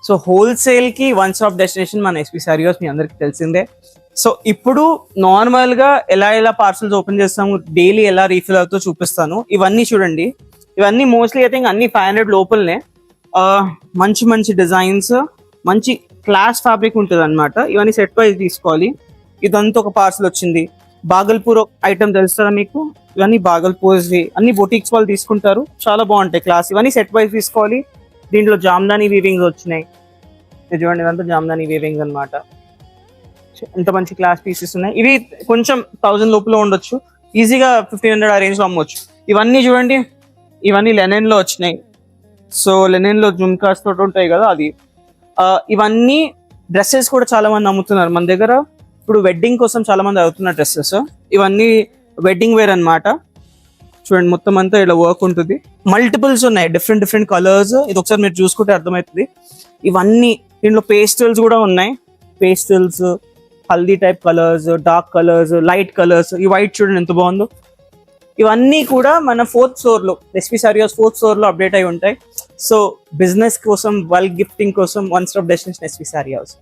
So wholesale కి one stop destination మన SP saris, మీ అందరికి తెలిసిందే. సో ఇప్పుడు నార్మల్ గా ఎలా పార్సల్స్ ఓపెన్ చేస్తాము, డైలీ ఎలా రీఫిల్ అవుతో చూపిస్తాను. ఇవన్నీ చూడండి, ఇవన్నీ మోస్ట్లీ ఐ థింక్ అన్ని 500 లోపలనే. మంచి మంచి డిజైన్స్, మంచి క్లాస్ ఫ్యాబ్రిక్ ఉంటుంది అనమాట. ఇవన్నీ సెట్ వైజ్ తీసుకోవాలి. ఇదంతా ఒక పార్సల్ వచ్చింది. బాగల్పూర్ ఐటమ్ తెలుస్తుందా మీకు? ఇవన్నీ బాగల్పూర్వి, అన్ని బొటిక్స్ వాళ్ళు తీసుకుంటారు, చాలా బాగుంటాయి క్లాస్. ఇవన్నీ సెట్ వైజ్ తీసుకోవాలి. దీంట్లో జామ్దాని వీవింగ్స్ వచ్చినాయి. ఇది చూడండి, ఇదంతా జామ్దాని వీవింగ్స్ అనమాట. ఎంత మంచి క్లాస్ పీసెస్ ఉన్నాయి. ఇవి కొంచెం 1000 లోపల ఉండొచ్చు, ఈజీగా 1500 ఆ రేంజ్ లో అమ్మవచ్చు. ఇవన్నీ చూడండి, ఇవన్నీ లెనిన్ లో వచ్చినాయి. సో లెనిన్ లో జుమ్కాస్ తోటి ఉంటాయి కదా, అది. ఇవన్నీ డ్రెస్సెస్ కూడా చాలా మంది అమ్ముతున్నారు మన దగ్గర. ఇప్పుడు వెడ్డింగ్ కోసం చాలా మంది అవుతున్నారు డ్రెస్సెస్. ఇవన్నీ వెడ్డింగ్ వేర్ అన్నమాట. చూడండి, మొత్తం అంతా ఇలా వర్క్ ఉంటుంది. మల్టిపుల్స్ ఉన్నాయి, డిఫరెంట్ కలర్స్. ఇది ఒకసారి మీరు చూసుకుంటే అర్థమవుతుంది. ఇవన్నీ దీంట్లో పేస్టల్స్ కూడా ఉన్నాయి. Pastels, haldi type colours, dark colours, light colours. ఈ వైట్ చూడండి ఎంత బాగుందో. ఇవన్నీ కూడా మన 4th ఫ్లోర్ లో, ఎస్పీ సారీస్ 4th ఫ్లోర్ లో అప్డేట్ అయి ఉంటాయి. సో బిజినెస్ కోసం, బల్క్ గిఫ్టింగ్ కోసం one stop destination SP sorry house.